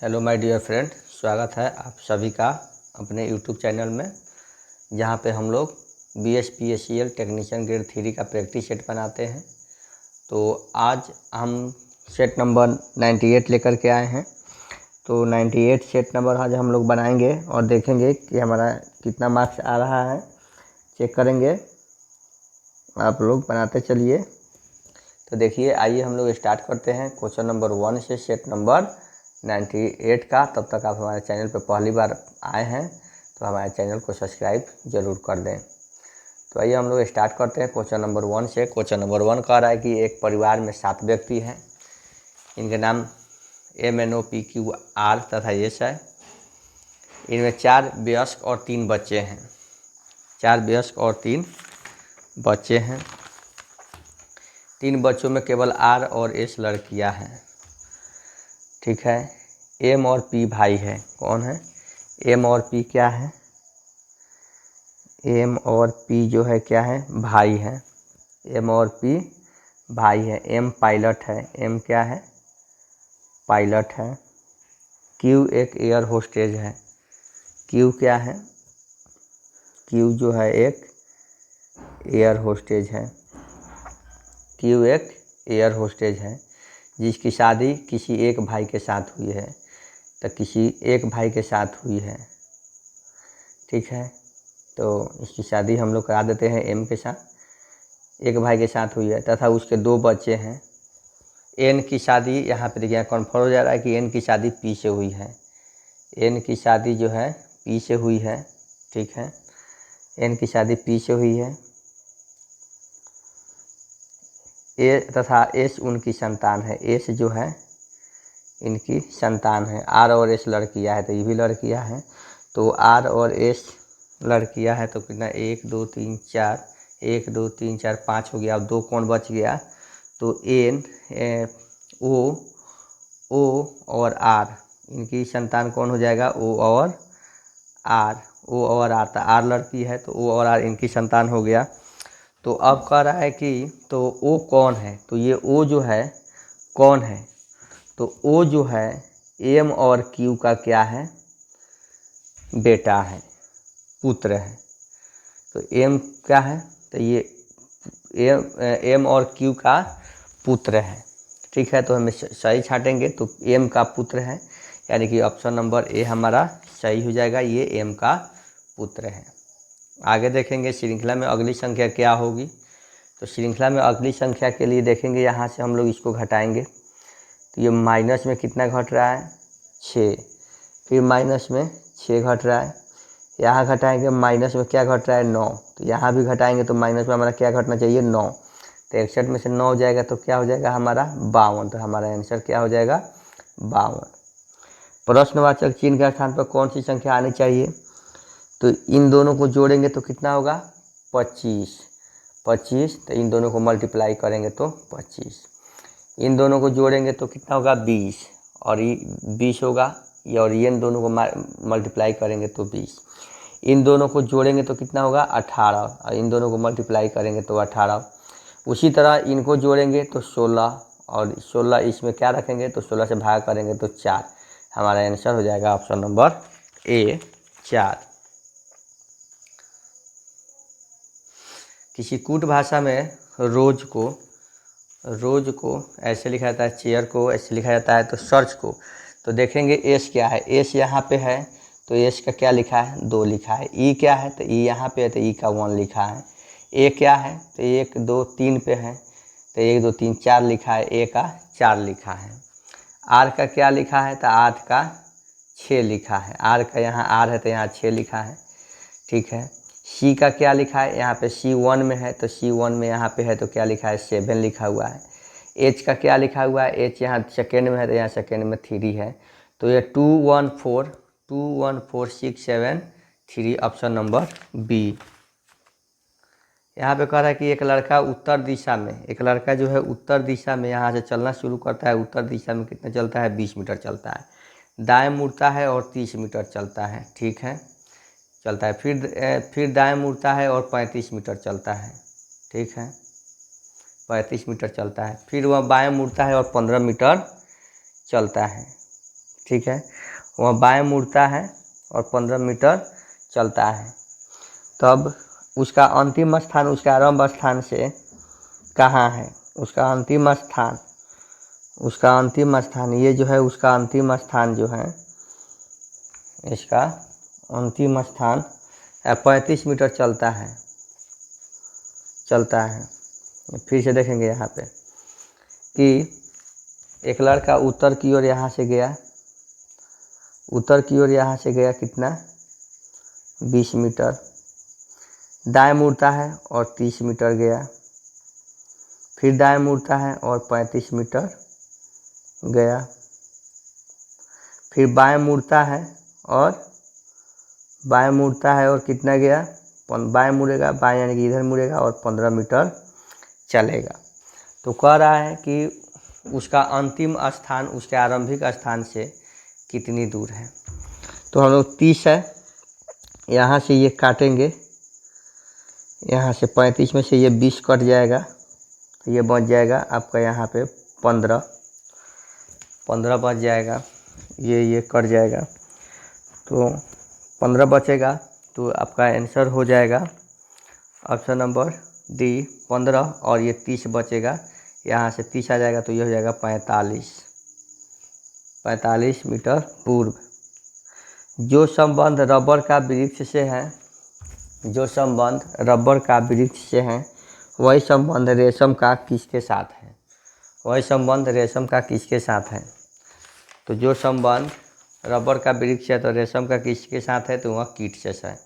Hello my dear friend, स्वागत है आप सभी का अपने यूट्यूब चैनल में, जहां पे हम लोग BSPSCL टेक्नीशियन ग्रेड 3 का प्रैक्टिस सेट बनाते हैं। तो आज हम सेट नंबर 98 लेकर के आए हैं। तो 98 सेट नंबर आज हम लोग बनाएंगे और देखेंगे कि हमारा कितना मार्क्स आ रहा है, चेक करेंगे। आप लोग बनाते चलिए। तो देखिए, आइए हम लोग स्टार्ट करते हैं क्वेश्चन नंबर 1 से सेट नंबर 98 का। तब तक आप हमारे चैनल पर पहली बार आए हैं तो हमारे चैनल को सब्सक्राइब ज़रूर कर दें। तो आइए हम लोग स्टार्ट करते हैं क्वेश्चन नंबर 1 से। क्वेश्चन नंबर 1 कह रहा है कि एक परिवार में 7 व्यक्ति हैं। इनके नाम MNOPQR तथा S है। इनमें 4 वयस्क और 3 बच्चे हैं। 4 वयस्क और 3 बच्चे हैं। 3 बच्चों में केवल R और S लड़कियां हैं। ठीक है। M और P भाई है। कौन है? M और P क्या है? M और P जो है क्या है? भाई है। M और P भाई है। M पायलट है। M क्या है? पायलट है। Q एक एयर होस्टेज है। Q क्या है? Q जो है एक एयर होस्टेज है। Q एक एयर होस्टेज है जिसकी शादी किसी एक भाई के साथ हुई है। तो किसी एक भाई के साथ हुई है। ठीक है। तो इसकी शादी हम लोग करा देते हैं M के साथ। एक भाई के साथ हुई है तथा उसके 2 बच्चे हैं। N की शादी यहाँ पे देखिए कन्फर्म हो जा रहा है कि N की शादी P से हुई है। N की शादी जो है P से हुई है। ठीक है। N की शादी P से हुई है। A तथा S उनकी संतान है। S जो है इनकी संतान है। R और S लड़कियां है तो ये भी लड़कियां हैं। तो R और S लड़कियां है तो कितना 1 2 3 4 1 2 3 4 5 हो गया। अब 2 कौन बच गया? तो N O और R इनकी संतान कौन हो जाएगा? O और R। O और R तो R लड़की है तो O और R इनकी संतान हो गया। तो अब कह रहा है कि तो O कौन है? तो ये O जो है कौन है? तो O जो है M और Q का क्या है? बेटा है, पुत्र है। तो M क्या है? तो ये M और Q का पुत्र है। ठीक है। तो हमें सही छाटेंगे तो M का पुत्र है, यानी कि ऑप्शन नंबर A हमारा सही हो जाएगा। ये M का पुत्र है। आगे देखेंगे श्रृंखला में अगली संख्या क्या होगी। तो श्रृंखला में अगली संख्या के लिए देखेंगे, यहाँ से हम लोग इसको घटाएंगे। तो ये माइनस में कितना घट रहा है? 6। फिर माइनस में 6 घट रहा है। यहाँ घटाएंगे माइनस में क्या घट रहा है? 9। तो यहाँ भी घटाएंगे तो माइनस में हमारा क्या घटना चाहिए? 9। तो 61 में से 9 हो जाएगा तो क्या हो जाएगा हमारा? 52। तो हमारा आंसर क्या हो जाएगा? 52। प्रश्नवाचक चिन्ह के स्थान पर कौन सी संख्या आनी चाहिए? तो इन दोनों को जोड़ेंगे तो कितना होगा? 25। 25। तो इन दोनों को मल्टीप्लाई करेंगे तो 25। इन दोनों को जोड़ेंगे तो कितना होगा? 20। और ये 20 होगा। ये और ये इन दोनों को मल्टीप्लाई करेंगे तो 20। इन दोनों को जोड़ेंगे तो कितना होगा? 18। और इन दोनों को मल्टीप्लाई करेंगे तो 18। उसी तरह इनको जोड़ेंगे तो 16। और 16 इसमें क्या रखेंगे? तो 16 से भाग करेंगे तो 4। हमारा आंसर हो जाएगा ऑप्शन नंबर A 4। किसी कूट भाषा में रोज को ऐसे लिखा जाता है, चेयर को ऐसे लिखा जाता है, तो सर्च को तो देखेंगे एस क्या है। एस यहाँ पे है तो एस का क्या लिखा है? 2 लिखा है। ई क्या है? तो ई यहाँ पे है तो ई का 1 लिखा है। ए क्या है? तो 1 2 3 पे है तो 1 2 3 4 लिखा है। ए का 4 लिखा है। आर का क्या लिखा है? तो 8 का 6 लिखा है। आर का यहाँ आर है तो यहाँ 6 लिखा है। ठीक है। सी का क्या लिखा है? यहाँ पे सी 1 में है तो सी 1 में यहाँ पे है तो क्या लिखा है? 7 लिखा हुआ है। एच का क्या लिखा हुआ है? एच यहाँ सेकेंड में है तो यहाँ सेकेंड में 3 है। तो ये 2 1 4 2 1 4 6 7 3 ऑप्शन नंबर बी। यहाँ पे कह रहा है कि एक लड़का उत्तर दिशा में, एक लड़का जो है उत्तर दिशा में यहाँ से चलना शुरू करता है। उत्तर दिशा में कितना चलता है? 20 मीटर चलता है। दाएं मुड़ता है और 30 मीटर चलता है। ठीक है, चलता है। फिर दाएं मुड़ता है और 35 मीटर चलता है। ठीक है, 35 मीटर चलता है। फिर वह बाएं मुड़ता है और 15 मीटर चलता है। ठीक है, वह बाएं मुड़ता है और 15 मीटर चलता है। तब उसका अंतिम स्थान उसके आरंभ स्थान से कहाँ है? उसका अंतिम स्थान ये जो है उसका अंतिम स्थान जो है, इसका अंतिम स्थान 35 मीटर चलता है। फिर से देखेंगे यहाँ पे कि एक लड़का उत्तर की ओर यहाँ से गया, कितना 20 मीटर, दाएं मुड़ता है और 30 मीटर गया, फिर दाएं मुड़ता है और 35 मीटर गया, फिर बाएं मुड़ता है और कितना गया, बाएं मुड़ेगा, बाएं यानी कि इधर मुड़ेगा और 15 मीटर चलेगा। तो कह रहा है कि उसका अंतिम स्थान उसके आरंभिक स्थान से कितनी दूर है। तो हम लोग 30 है, यहाँ से ये काटेंगे, यहाँ से 35 में से ये 20 कट जाएगा, तो ये बच जाएगा आपका यहाँ पे 15 बच जाएगा, ये कट जाएगा, तो 15 बचेगा। तो आपका आंसर हो जाएगा ऑप्शन नंबर डी 15, और ये 30 बचेगा, यहाँ से 30 आ जाएगा तो ये हो जाएगा 45 मीटर पूर्व। जो संबंध रबर का वृक्ष से है, वही संबंध रेशम का किसके साथ है? तो जो संबंध रबर का वृक्ष है तो रेशम का किसके साथ है? तो वह कीट से है।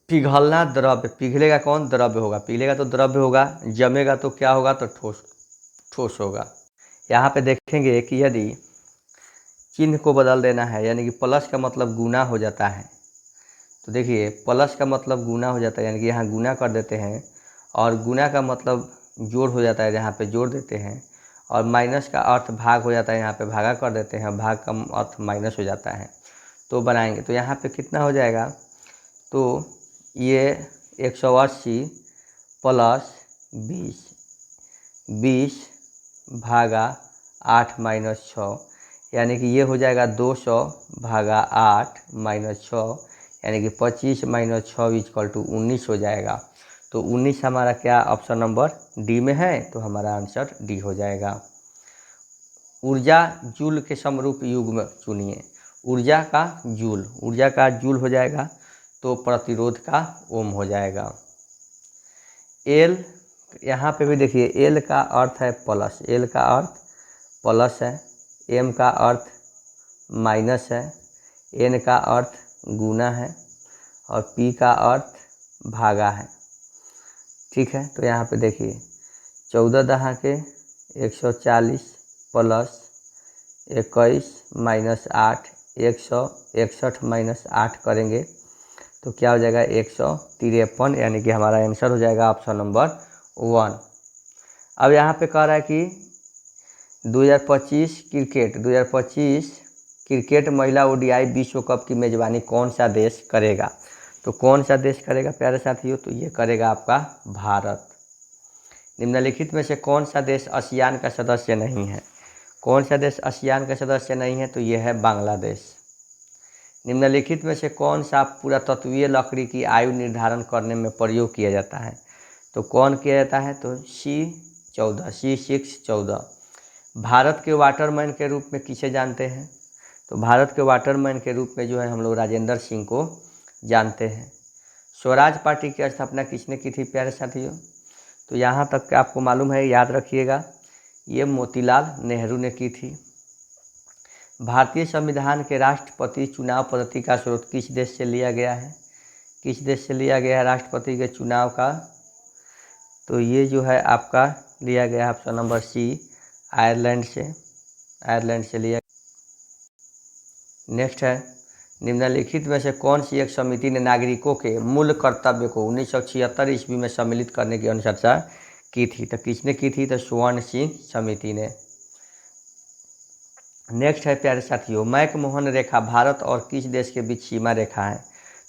पिघलना द्रव्य, पिघलेगा कौन? द्रव्य होगा, पिघलेगा तो द्रव्य होगा, जमेगा तो क्या होगा? तो ठोस होगा। यहाँ पे देखेंगे कि यदि चिन्ह को बदल देना है, यानी कि प्लस का मतलब गुना हो जाता है, तो देखिए प्लस का मतलब गुना हो जाता है, यानी कि यहाँ गुना कर देते हैं, और गुना का मतलब जोड़ हो जाता है, यहाँ पे जोड़ देते हैं, और माइनस का अर्थ भाग हो जाता है, यहाँ पे भागा कर देते हैं, भाग का अर्थ माइनस हो जाता है। तो बनाएंगे तो यहाँ पे कितना हो जाएगा? तो ये 180 प्लस 20 भागा 8 माइनस 6, यानी कि ये हो जाएगा 200 भागा 8 माइनस 6, यानी कि 25 माइनस 6 इक्वल टू 19 हो जाएगा। तो 19 हमारा क्या ऑप्शन नंबर डी में है, तो हमारा आंसर डी हो जाएगा। ऊर्जा जूल के समरूप युग्म चुनिए। ऊर्जा का जूल हो जाएगा, तो प्रतिरोध का ओम हो जाएगा। एल, यहाँ पे भी देखिए एल का अर्थ है प्लस, एल का अर्थ प्लस है, एम का अर्थ माइनस है, एन का अर्थ गुना है, और पी का अर्थ भागा है। ठीक है, तो यहाँ पे देखिए 14 दहा के 140 प्लस 21 माइनस 8, 161 माइनस 8 करेंगे तो क्या हो जाएगा 153, यानी कि हमारा आंसर हो जाएगा ऑप्शन नंबर 1। अब यहाँ पे कह रहा है कि 2025 क्रिकेट महिला ओडीआई विश्व कप की मेज़बानी कौन सा देश करेगा? तो कौन सा देश करेगा प्यारे साथियों? तो ये करेगा आपका भारत। निम्नलिखित में से कौन सा देश आसियान का सदस्य नहीं है? तो ये है बांग्लादेश। निम्नलिखित में से कौन सा पुरातत्वीय लकड़ी की आयु निर्धारण करने में प्रयोग किया जाता है? तो कौन किया जाता है? तो C614। भारत के वाटरमैन के रूप में किसे जानते हैं? तो भारत के वाटरमैन के रूप में जो है हम लोग राजेंद्र सिंह को जानते हैं। स्वराज पार्टी की स्थापना किसने की थी प्यारे साथियों? तो यहाँ तक आपको मालूम है, याद रखिएगा, ये मोतीलाल नेहरू ने की थी। भारतीय संविधान के राष्ट्रपति चुनाव पद्धति का स्रोत किस देश से लिया गया है? राष्ट्रपति के चुनाव का? तो ये जो है आपका लिया गया ऑप्शन नंबर सी आयरलैंड से लिया। नेक्स्ट है, निम्नलिखित में से कौन सी एक समिति ने नागरिकों के मूल कर्तव्य को 1976 ईस्वी में सम्मिलित करने की अनुशंसा की थी? तो किसने की थी? तो स्वर्ण सिंह समिति ने। नेक्स्ट है प्यारे साथियों, मैकमोहन रेखा भारत और किस देश के बीच सीमा रेखा है?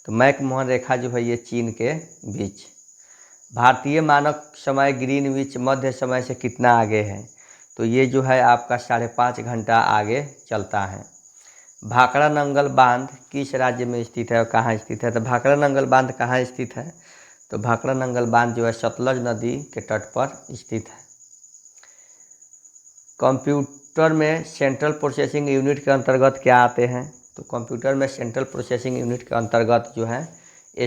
तो मैकमोहन रेखा जो है ये चीन के बीच। भारतीय मानक समय ग्रीनविच मध्य समय से कितना आगे है? तो ये जो है आपका 5.5 घंटा आगे चलता है। भाखड़ा नंगल बांध किस राज्य में स्थित है और कहाँ स्थित है? तो भाखड़ा नंगल बांध कहाँ स्थित है? तो भाखड़ा नंगल बांध जो है सतलज नदी के तट पर स्थित है। कंप्यूटर में सेंट्रल प्रोसेसिंग यूनिट के अंतर्गत क्या आते हैं? तो कंप्यूटर में सेंट्रल प्रोसेसिंग यूनिट के अंतर्गत जो है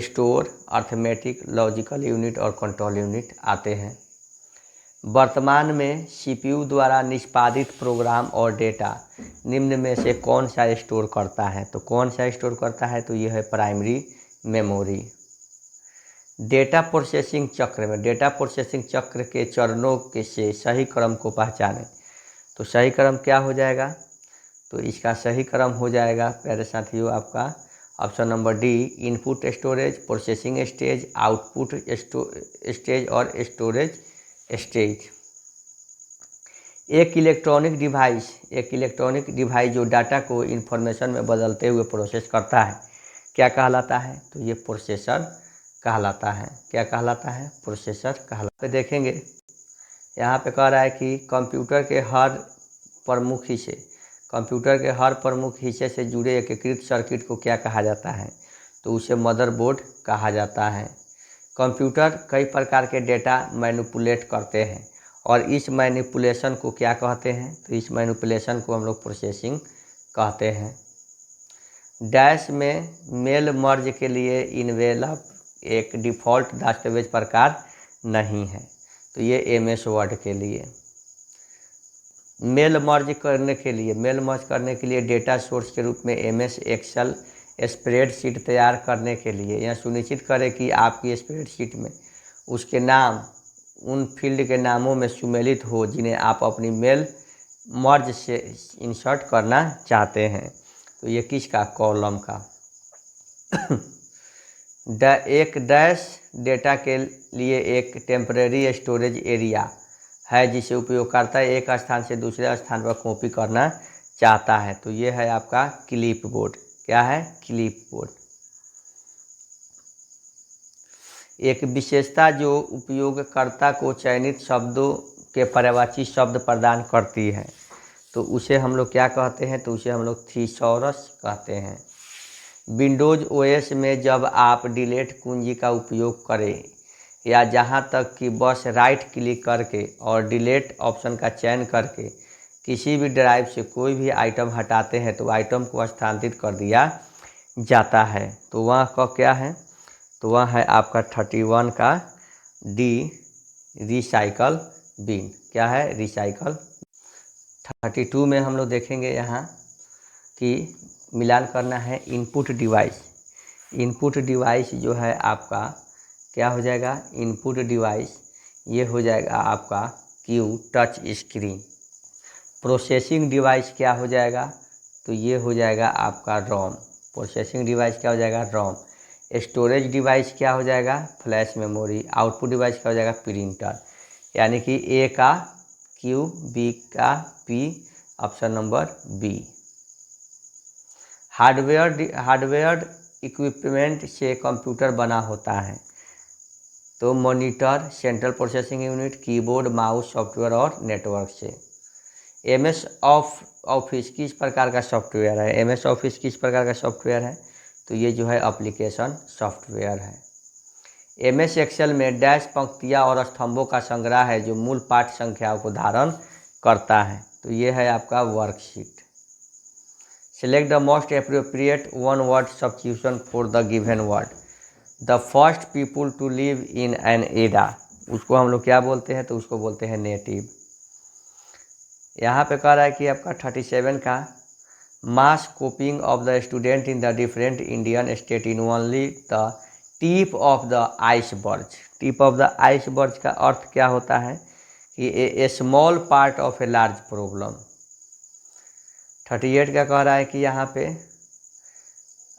स्टोर, अर्थमेटिक, लॉजिकल यूनिट और कंट्रोल यूनिट आते हैं। वर्तमान में सीपीयू द्वारा निष्पादित प्रोग्राम और डेटा निम्न में से कौन सा स्टोर करता है? तो कौन सा स्टोर करता है? तो यह है प्राइमरी मेमोरी। डेटा प्रोसेसिंग चक्र में डेटा प्रोसेसिंग चक्र के चरणों के से सही क्रम को पहचानें। तो सही क्रम क्या हो जाएगा? तो इसका सही क्रम हो जाएगा प्यारे साथियों आपका option number D, input storage, processing stage, output stage और स्टोरेज स्टेज। एक इलेक्ट्रॉनिक डिवाइस जो डाटा को इंफॉर्मेशन में बदलते हुए प्रोसेस करता है क्या कहलाता है? तो ये प्रोसेसर कहलाता है। क्या कहलाता है? प्रोसेसर कहलाता है। देखेंगे यहाँ पे कह रहा है कि कंप्यूटर के हर प्रमुख हिस्से से जुड़े एकीकृत सर्किट को क्या कहा जाता है? तो उसे मदरबोर्ड कहा जाता है। कंप्यूटर कई प्रकार के डेटा मैनिपुलेट करते हैं और इस मैनिपुलेशन को क्या कहते हैं? तो इस मैनिपुलेशन को हम लोग प्रोसेसिंग कहते हैं। डैश में मेल मर्ज के लिए इन्वेलप एक डिफ़ॉल्ट दस्तावेज प्रकार नहीं है। तो ये एमएस वर्ड के लिए। मेल मर्ज करने के लिए डेटा सोर्स के रूप में एमएस एक्सेल स्प्रेडशीट तैयार करने के लिए यह सुनिश्चित करें कि आपकी स्प्रेडशीट में उसके नाम उन फील्ड के नामों में सम्मिलित हो जिन्हें आप अपनी मेल मर्ज से इंसर्ट करना चाहते हैं। तो ये किसका? कॉलम का। एक डैश डेटा के लिए एक टेम्परेरी स्टोरेज एरिया है जिसे उपयोगकर्ता एक स्थान से दूसरे स्थान पर कॉपी करना चाहता है। तो ये है आपका क्लिपबोर्ड। क्या है? क्लिपबोर्ड। एक विशेषता जो उपयोगकर्ता को चयनित शब्दों के पर्यायवाची शब्द प्रदान करती है तो उसे हम लोग क्या कहते हैं? तो उसे हम लोग थीसॉरस कहते हैं। विंडोज़ ओएस में जब आप डिलीट कुंजी का उपयोग करें या जहां तक कि बस राइट क्लिक करके और डिलीट ऑप्शन का चयन करके किसी भी ड्राइव से कोई भी आइटम हटाते हैं तो आइटम को स्थानांतरित कर दिया जाता है। तो वह का क्या है? तो वह है आपका 31 का डी, रिसाइकल बिन। क्या है? रिसाइकल। 32 में हम लोग देखेंगे यहाँ कि मिलान करना है इनपुट डिवाइस जो है आपका क्या हो जाएगा? इनपुट डिवाइस ये हो जाएगा आपका Q touch screen. Processing device क्या हो जाएगा? तो ये हो जाएगा आपका रोम। प्रोसेसिंग डिवाइस क्या हो जाएगा? रोम। स्टोरेज डिवाइस क्या हो जाएगा? Flash memory. आउटपुट डिवाइस क्या हो जाएगा? प्रिंटर। यानी कि ए का क्यू, बी का P, option number B. Hardware equipment से कंप्यूटर बना होता है तो monitor, central processing unit, keyboard, mouse, software और नेटवर्क से। एमएस ऑफिस किस प्रकार का सॉफ्टवेयर है? एमएस ऑफिस किस प्रकार का सॉफ्टवेयर है? तो ये जो है एप्लीकेशन सॉफ्टवेयर है। एमएस एक्सेल में डैश पंक्तियाँ और स्तंभों का संग्रह है जो मूल पाठ संख्याओं को धारण करता है। तो ये है आपका worksheet. Select the most appropriate one word substitution for the given word. The first people to live in an era, उसको हम लोग क्या बोलते हैं? तो उसको बोलते हैं नेटिव। यहाँ पे कह रहा है कि आपका 37 का mass copying of the student in the different Indian state in only the tip of the iceberg. Tip of the iceberg का अर्थ क्या होता है? कि a small part of a large problem. 38 का कह रहा है कि यहाँ पे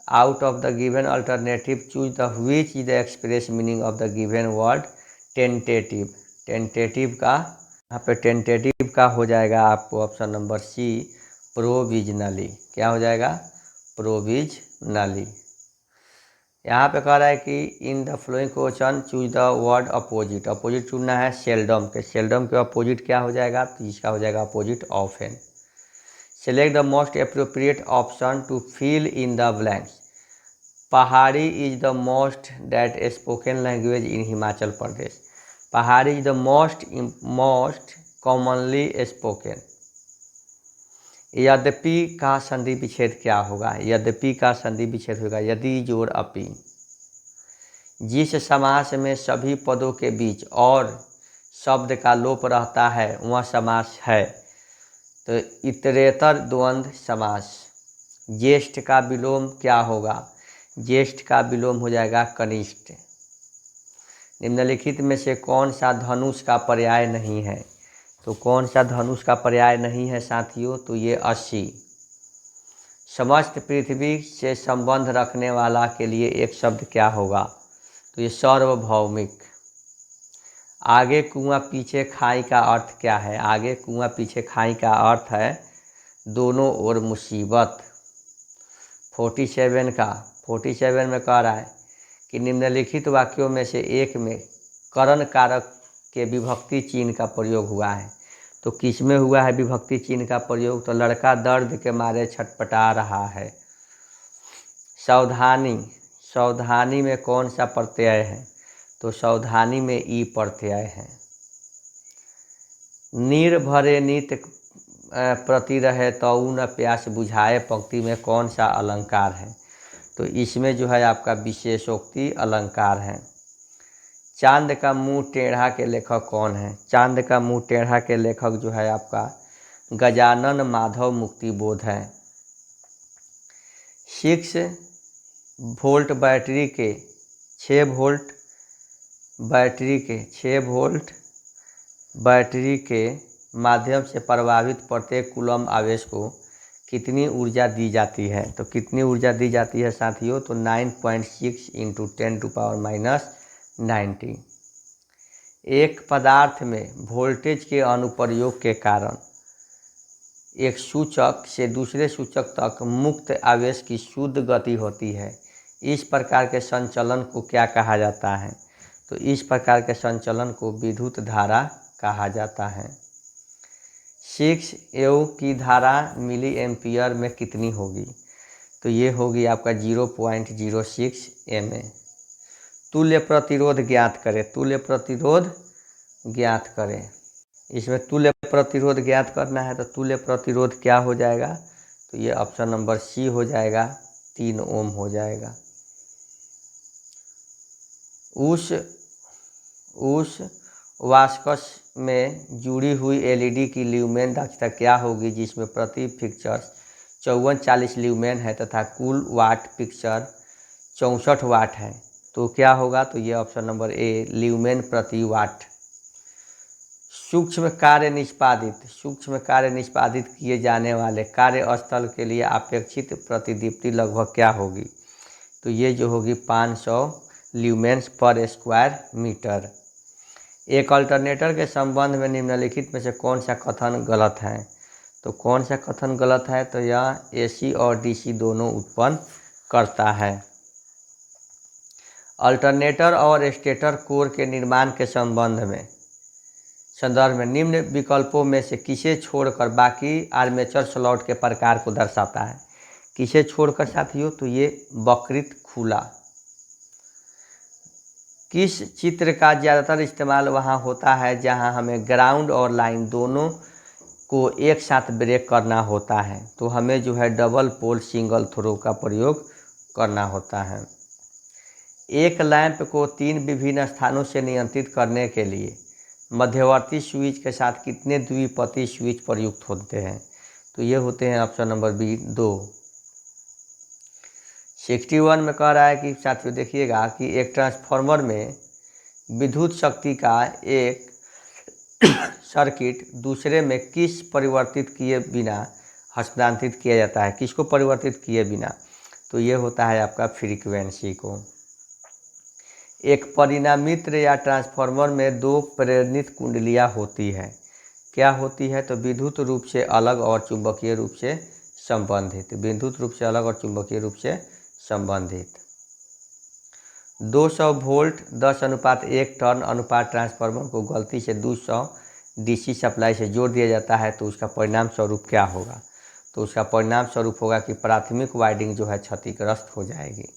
out of the given alternative choose the which is the express meaning of the given word tentative. Tentative का यहाँ पे टेंटेटिव का हो जाएगा आपको ऑप्शन नंबर सी, प्रोविजनली। क्या हो जाएगा? प्रोविजनली। यहाँ पे कह रहा है कि in the flowing question choose the word opposite. Opposite चुनना है सेल्डम के। सेल्डम के अपोजिट क्या हो जाएगा, तो इसका हो जाएगा opposite often. Select the most appropriate option to fill in the blanks. Pahari is the most that spoken language in Himachal Pradesh. Pahari is the most commonly spoken. यद्यपि का संधि विच्छेद क्या होगा, यद्यपि का संधि विच्छेद होगा यदि जोड़ अपि। जिस समास में सभी पदों के बीच और शब्द का लोप रहता है वह समास है, तो इतरेतर द्वंद्व समास। ज्येष्ठ का विलोम क्या होगा, ज्येष्ठ का विलोम हो जाएगा कनिष्ठ। निम्नलिखित में से कौन सा धनुष का पर्याय नहीं है, तो कौन सा धनुष का पर्याय नहीं है साथियों, तो ये 80। समस्त पृथ्वी से संबंध रखने वाला के लिए एक शब्द क्या होगा, तो ये सार्वभौमिक। आगे कुआं पीछे खाई का अर्थ क्या है, आगे कुआं पीछे खाई का अर्थ है दोनों ओर मुसीबत। 47 में कह रहा है कि निम्नलिखित वाक्यों में से एक में करण कारक के विभक्ति चिन्ह का प्रयोग हुआ है, तो किस में हुआ है विभक्ति चिन्ह का प्रयोग, तो लड़का दर्द के मारे छटपटा रहा है। सावधानी, सावधानी में कौन सा प्रत्यय है, तो सावधानी में ई प्रत्यय है। नीर भरे नित प्रति रहे तऊ न प्यास बुझाए पंक्ति में कौन सा अलंकार है, तो इसमें जो है आपका विशेषोक्ति अलंकार है। चांद का मुंह टेढ़ा के लेखक कौन है, चांद का मुंह टेढ़ा के लेखक जो है आपका गजानन माधव मुक्तिबोध है। 6 वोल्ट बैटरी के 6 वोल्ट बैटरी के माध्यम से प्रभावित प्रत्येक कूलम आवेश को कितनी ऊर्जा दी जाती है, तो कितनी ऊर्जा दी जाती है साथियों, तो 9.6 × 10⁻90। एक पदार्थ में वोल्टेज के अनुप्रयोग के कारण एक सूचक से दूसरे सूचक तक मुक्त आवेश की शुद्ध गति होती है। इस प्रकार के संचलन को क्या कहा जाता है, तो इस प्रकार के संचलन को विद्युत धारा कहा जाता है। 6 एव की धारा मिली एम्पियर में कितनी होगी, तो ये होगी आपका 0.06 mA। तुल्य प्रतिरोध ज्ञात करें, तुल्य प्रतिरोध ज्ञात करें। इसमें तुल्य प्रतिरोध ज्ञात करना है, तो तुल्य प्रतिरोध क्या हो जाएगा, तो ये ऑप्शन नंबर सी हो जाएगा, 3 ओम हो जाएगा। उस वास्कस में जुड़ी हुई एलईडी की ल्यूमेन दक्षता क्या होगी जिसमें प्रति फिक्चर 5440 ल्यूमेन है तथा कुल वाट फिक्चर 64 वाट है, तो क्या होगा, तो ये ऑप्शन नंबर ए ल्यूमेन प्रति वाट। सूक्ष्म कार्य निष्पादित किए जाने वाले कार्यस्थल के लिए अपेक्षित प्रतिदीप्ति लगभग क्या होगी, तो ये जो होगी 500 ल्यूमेन्स पर स्क्वायर मीटर। एक अल्टरनेटर के संबंध में निम्नलिखित में से कौन सा कथन गलत है, तो कौन सा कथन गलत है, तो यह एसी और डीसी दोनों उत्पन्न करता है। अल्टरनेटर और स्टेटर कोर के निर्माण के संदर्भ में निम्न विकल्पों में से किसे छोड़कर बाकी आर्मेचर स्लॉट के प्रकार को दर्शाता है, किसे छोड़कर साथियों, तो ये वक्रित खुला। किस चित्र का ज़्यादातर इस्तेमाल वहाँ होता है जहाँ हमें ग्राउंड और लाइन दोनों को एक साथ ब्रेक करना होता है, तो हमें जो है डबल पोल सिंगल थ्रो का प्रयोग करना होता है। एक लैंप को 3 विभिन्न स्थानों से नियंत्रित करने के लिए मध्यवर्ती स्विच के साथ कितने द्विपति स्विच प्रयुक्त होते हैं, तो ये होते हैं ऑप्शन नंबर बी 2। 61 में कह रहा है कि साथियों देखिएगा कि एक ट्रांसफार्मर में विद्युत शक्ति का एक सर्किट दूसरे में किस परिवर्तित किए बिना हस्तांतरित किया जाता है, किसको परिवर्तित किए बिना, तो ये होता है आपका फ्रीक्वेंसी को। एक परिणामित्र या ट्रांसफार्मर में 2 प्रेरणित कुंडलियां होती है, क्या होती है, तो विद्युत रूप से अलग और चुंबकीय रूप से संबंधित, विद्युत रूप से अलग और चुंबकीय रूप से संबंधित। 200 वोल्ट 10:1 टर्न अनुपात ट्रांसफार्मर को गलती से 200 डीसी सप्लाई से जोड़ दिया जाता है तो उसका परिणाम स्वरूप क्या होगा? तो उसका परिणाम स्वरूप होगा कि प्राथमिक वाइंडिंग जो है क्षतिग्रस्त हो जाएगी।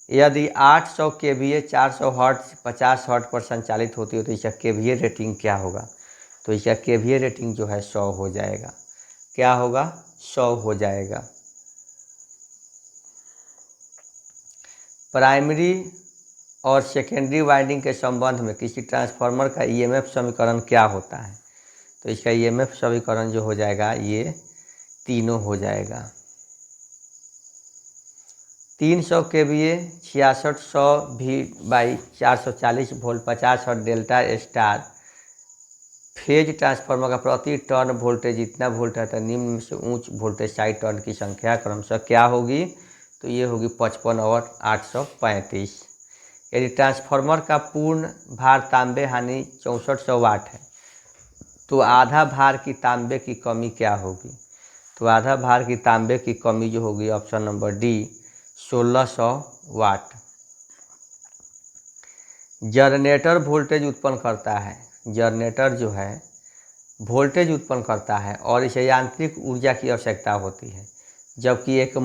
यदि 800 केवीए 400 हर्ट्ज 50 हर्ट्ज पर संचालित होती है तो इसका केवीए रेटिंग क्या होगा? तो इसका केवीए रेटिंग जो है 100 हो जाएगा। क्या होगा? 100 हो जाएगा। प्राइमरी और सेकेंडरी वाइंडिंग के संबंध में किसी ट्रांसफार्मर का ईएमएफ समीकरण क्या होता है? तो इसका ईएमएफ समीकरण जो हो जाएगा ये तीनों हो जाएगा। 300 KVA 6600 V/440 volt 50 hertz delta star phase transformer का प्रति टर्न वोल्टेज इतना वोल्ट है तो निम्न से उच्च वोल्टेज साइड टर्न की संख्या क्रमशः क्या होगी? तो ये होगी 55 और 835। यदि ट्रांसफार्मर का पूर्ण भार तांबे हानि 6400 वाट है तो आधा भार की तांबे की कमी क्या होगी? तो आधा भार की तांबे की कमी जो होगी ऑप्शन नंबर डी 1600 वाट। जनरेटर वोल्टेज उत्पन्न करता है। जनरेटर जो है वोल्टेज उत्पन्न करता है और इसे यांत्रिक ऊर्जा की आवश्यकता होती है, जबकि एक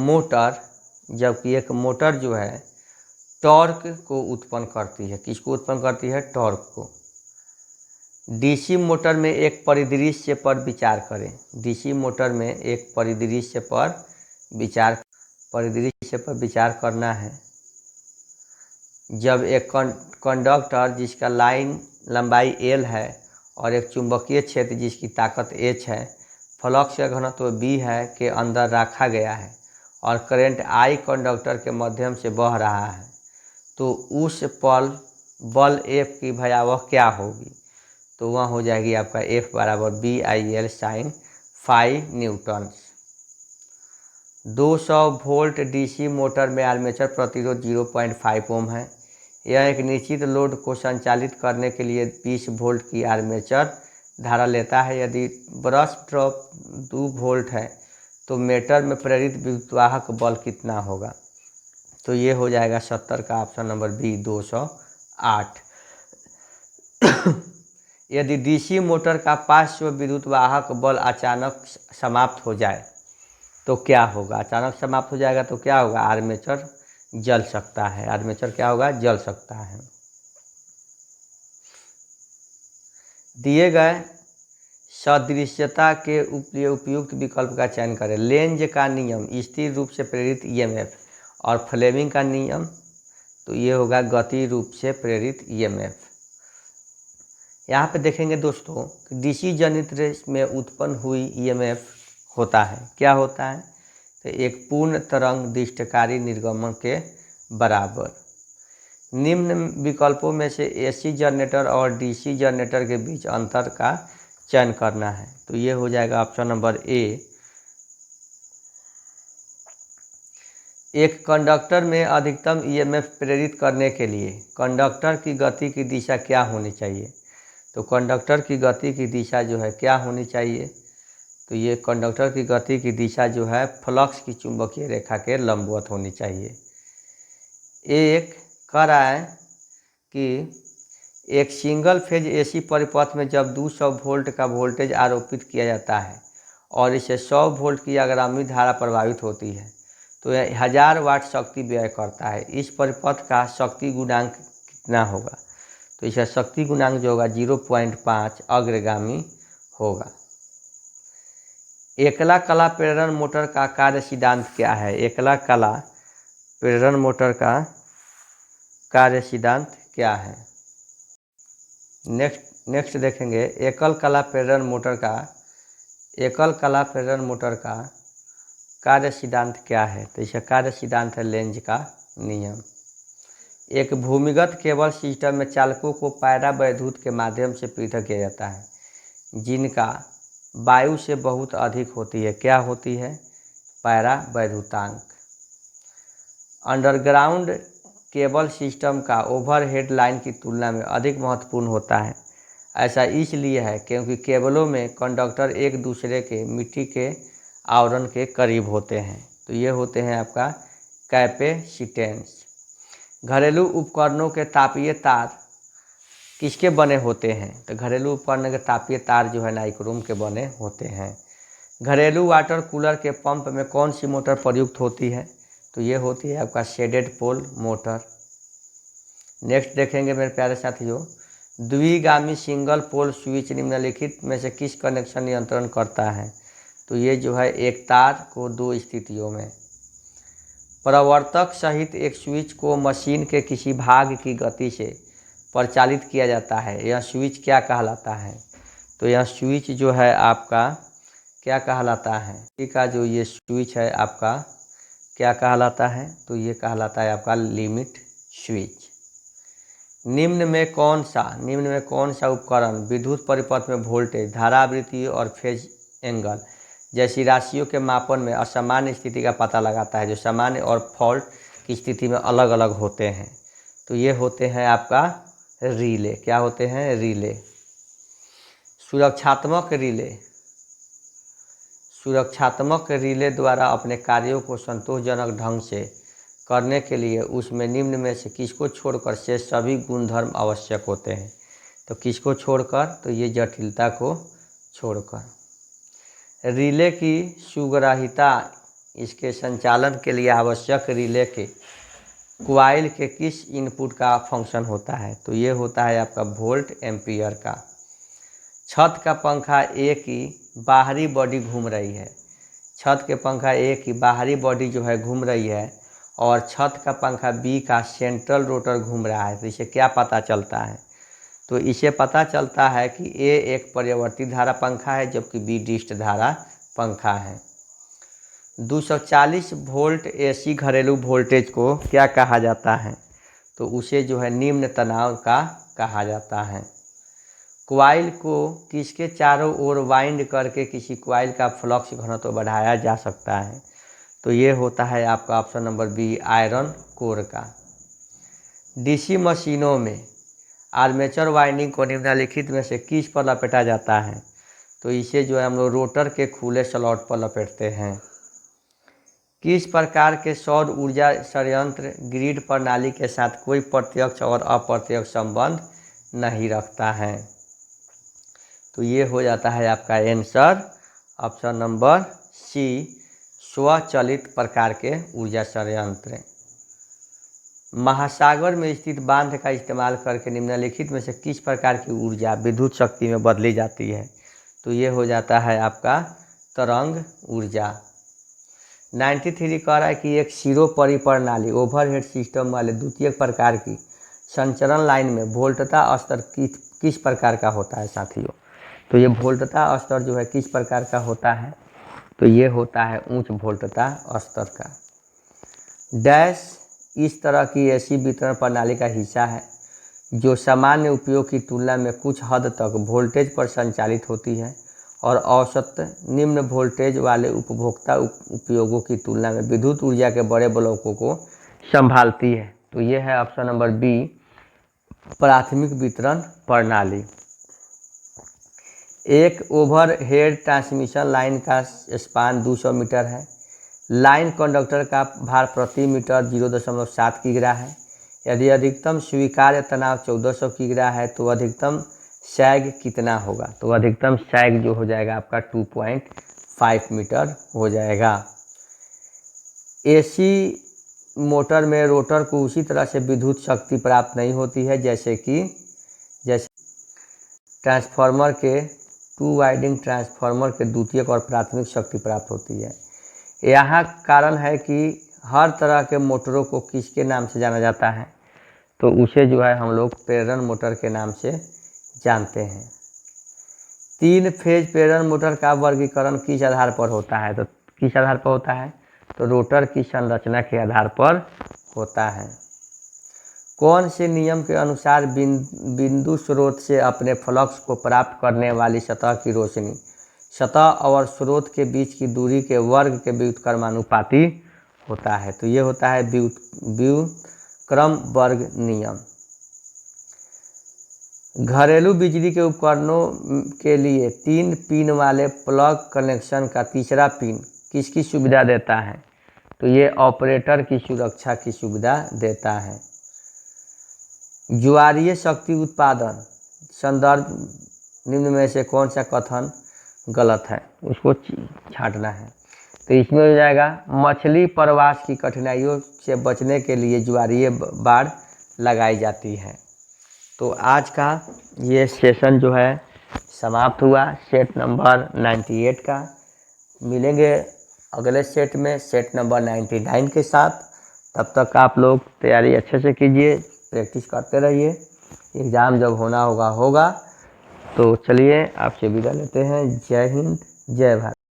मोटर जो है टॉर्क को उत्पन्न करती है। किसको उत्पन्न करती है? टॉर्क को। डीसी मोटर में एक परिदृश्य पर विचार करें। डीसी मोटर में एक परिदृश्य पर विचार करना है। जब एक कंडक्टर जिसका लाइन लंबाई L है और एक चुंबकीय क्षेत्र जिसकी ताकत H है, फ्लक्स का घनत्व B है के अंदर रखा गया है और करंट I कंडक्टर के माध्यम से बह रहा है तो उस पल बल F की भयावह क्या होगी? तो वह हो जाएगी आपका F बराबर BIL sin phi newton. 200 volt DC motor में आर्मेचर प्रतिरोध 0.5 ओम है। यह एक निश्चित लोड को संचालित करने के लिए 20 वोल्ट की आर्मेचर धारा लेता है। यदि ब्रश ड्रॉप 2 वोल्ट है तो मीटर में प्रेरित विद्युतवाहक बल कितना होगा? तो ये हो जाएगा 70 का ऑप्शन नंबर बी 208। यदि डीसी मोटर का पार्श्व विद्युतवाहक बल अचानक समाप्त हो जाए तो क्या होगा? अचानक समाप्त हो जाएगा तो क्या होगा? आर्मेचर जल सकता है। आर्मेचर क्या होगा? जल सकता है। दिए गए सदृश्यता के लिए उपयुक्त विकल्प का चयन करें। लेंज का नियम स्थिर रूप से प्रेरित ईएमएफ और फ्लेमिंग का नियम तो ये होगा गति रूप से प्रेरित ईएमएफ। यहाँ पे देखेंगे दोस्तों कि डीसी जनरेटर में उत्पन्न हुई ईएमएफ होता है। क्या होता है? तो एक पूर्ण तरंग दिष्टकारी निर्गमन के बराबर। निम्न विकल्पों में से एसी जनरेटर और डीसी जनरेटर के बीच अंतर का चयन करना है। तो ये हो जाएगा ऑप्शन नंबर ए। एक कंडक्टर में अधिकतम ईएमएफ प्रेरित करने के लिए कंडक्टर की गति की दिशा क्या होनी चाहिए? तो कंडक्टर की गति की दिशा जो है क्या होनी चाहिए? तो ये कंडक्टर की गति की दिशा जो है फ्लक्स की चुंबकीय रेखा के लंबवत होनी चाहिए। एक कह रहा है कि एक सिंगल फेज एसी परिपथ में जब 200 वोल्ट का वोल्टेज आरोपित किया जाता है और इसे 100 वोल्ट की अग्रामी धारा प्रभावित होती है तो यह 1000 वाट शक्ति व्यय करता है। इस परिपथ का शक्ति गुणांक कितना होगा? तो इसका शक्ति गुणांक जो होगा 0.5 अग्रगामी होगा। एकला कला प्रेरण मोटर का कार्य सिद्धांत क्या है? एकला कला प्रेरण मोटर का कार्य सिद्धांत क्या है? नेक्स्ट देखेंगे एकल कला प्रेरण मोटर का कार्य सिद्धांत क्या है? तो इसका कार्य सिद्धांत है लेंज का नियम। एक भूमिगत केबल सिस्टम में चालकों को पैरा वैद्युत के माध्यम से पृथक किया जाता है जिनका वायु से बहुत अधिक होती है। क्या होती है? पैरा वैद्युतांक। अंडरग्राउंड केबल सिस्टम का ओवरहेड लाइन की तुलना में अधिक महत्वपूर्ण होता है। ऐसा इसलिए है क्योंकि केबलों में कंडक्टर एक दूसरे के मिट्टी के आवरण के करीब होते हैं। तो ये होते हैं आपका कैपेसिटेंस। घरेलू उपकरणों के तापीय तार किसके बने होते हैं? तो घरेलू उपकरण के तापीय तार जो है नाइक्रोम के बने होते हैं। घरेलू वाटर कूलर के पंप में कौन सी मोटर प्रयुक्त होती है? तो ये होती है आपका शेडेड पोल मोटर। नेक्स्ट देखेंगे मेरे प्यारे साथियों, द्विगामी सिंगल पोल स्विच निम्नलिखित में से किस कनेक्शन नियंत्रण करता है? तो ये जो है एक तार को दो स्थितियों में। प्रवर्तक सहित एक स्विच को मशीन के किसी भाग की गति से परिचालित किया जाता है, यह स्विच क्या कहलाता है? तो यह स्विच जो है आपका क्या कहलाता है? का जो ये स्विच है आपका क्या कहलाता है? तो ये कहलाता है आपका लिमिट स्विच। निम्न में कौन सा उपकरण विद्युत परिपथ में वोल्टेज, धारावृत्ति और फेज एंगल जैसी राशियों के मापन में असामान्य स्थिति का पता लगाता है, जो सामान्य और फॉल्ट की स्थिति में अलग अलग होते हैं? तो ये होते हैं आपका रिले। क्या होते हैं? रिले। सुरक्षात्मक रिले द्वारा अपने कार्यों को संतोषजनक ढंग से करने के लिए उसमें निम्न में से किसको छोड़कर शेष सभी गुणधर्म आवश्यक होते हैं? तो किसको छोड़कर? तो ये जटिलता को छोड़कर। रिले की सुग्राहिता इसके संचालन के लिए आवश्यक रिले के क्वाइल के किस इनपुट का फंक्शन होता है? तो ये होता है आपका वोल्ट एम्पियर का। छत का पंखा ए की बाहरी बॉडी घूम रही है। छत के पंखा ए की बाहरी बॉडी जो है घूम रही है और छत का पंखा बी का सेंट्रल रोटर घूम रहा है। तो इसे क्या पता चलता है? तो इसे पता चलता है कि ए एक परिवर्ती धारा पंखा है जबकि बी डिस्ट धारा पंखा है। 240 वोल्ट एसी घरेलू वोल्टेज को क्या कहा जाता है? तो उसे जो है निम्न तनाव का कहा जाता है। क्वाइल को किसके चारों ओर वाइंड करके किसी क्वाइल का फ्लक्स घनत्व बढ़ाया जा सकता है? तो ये होता है आपका option number B, iron core का। डीसी मशीनों में आर्मेचर वाइंडिंग को निम्नलिखित में से किस पर लपेटा जाता है? तो इसे जो है हम लोग रोटर के खुले स्लॉट पर लपेटते हैं। किस प्रकार के सौर ऊर्जा संयंत्र ग्रिड प्रणाली के साथ कोई प्रत्यक्ष और अप्रत्यक्ष संबंध नहीं रखता है? तो ये हो जाता है आपका आंसर ऑप्शन नंबर सी, स्वचालित प्रकार के ऊर्जा संयंत्र। महासागर में स्थित बांध का इस्तेमाल करके निम्नलिखित में से किस प्रकार की ऊर्जा विद्युत शक्ति में बदली जाती है? तो ये हो जाता है आपका तरंग ऊर्जा। 93 कह रहा है कि एक सिरो परिप्रणाली ओवरहेड सिस्टम वाले द्वितीयक प्रकार की संचरण लाइन में वोल्टता स्तर किस प्रकार का होता है साथियों? तो ये वोल्टता स्तर जो है किस प्रकार का होता है? तो ये होता है उच्च वोल्टता स्तर का। डैश इस तरह की ऐसी वितरण प्रणाली का हिस्सा है जो सामान्य उपयोग की तुलना में कुछ हद तक वोल्टेज पर संचालित होती है और औसत निम्न वोल्टेज वाले उपभोक्ता उपयोगों की तुलना में विद्युत ऊर्जा के बड़े ब्लॉकों को संभालती है। तो ये है ऑप्शन नंबर बी, प्राथमिक वितरण प्रणाली। एक ओवरहेड ट्रांसमिशन लाइन का स्पान 200 मीटर है। लाइन कंडक्टर का भार प्रति मीटर 0.7 किग्रा है। यदि अधिकतम स्वीकार्य तनाव 1400 किग्रा है तो अधिकतम सैग कितना होगा? तो अधिकतम सैग जो हो जाएगा आपका 2.5 मीटर हो जाएगा। एसी मोटर में रोटर को उसी तरह से विद्युत शक्ति प्राप्त नहीं होती है जैसे ट्रांसफार्मर के 2 वाइंडिंग ट्रांसफार्मर के द्वितीयक और प्राथमिक शक्ति प्राप्त होती है। यहाँ कारण है कि हर तरह के मोटरों को किसके नाम से जाना जाता है? तो उसे जो है हम लोग प्रेरण मोटर के नाम से जानते हैं। 3 फेज प्रेरण मोटर का वर्गीकरण किस आधार पर होता है? तो किस आधार पर होता है? तो रोटर की संरचना के आधार पर होता है। कौन से नियम के अनुसार बिंदु स्रोत से अपने फ्लक्स को प्राप्त करने वाली सतह की रोशनी सतह और स्रोत के बीच की दूरी के वर्ग के व्युत्क्रमानुपाती होता है? तो ये होता है व्युत्क्रम वर्ग नियम। घरेलू बिजली के उपकरणों के लिए 3 पिन वाले प्लग कनेक्शन का तीसरा पिन किसकी सुविधा देता है? तो ये ऑपरेटर की सुरक्षा की सुविधा देता है। ज्वारीय शक्ति उत्पादन संदर्भ निम्न में से कौन सा कथन गलत है, उसको छांटना है। तो इसमें हो जाएगा मछली प्रवास की कठिनाइयों से बचने के लिए ज्वारीय बाड़ लगाई जाती है। तो आज का ये सेशन जो है समाप्त हुआ, सेट नंबर 98 का। मिलेंगे अगले सेट में सेट नंबर 99 के साथ। तब तक आप लोग तैयारी अच्छे से कीजिए, प्रैक्टिस करते रहिए, एग्ज़ाम जब होना होगा। तो चलिए आपसे विदा लेते हैं। जय हिंद, जय भारत।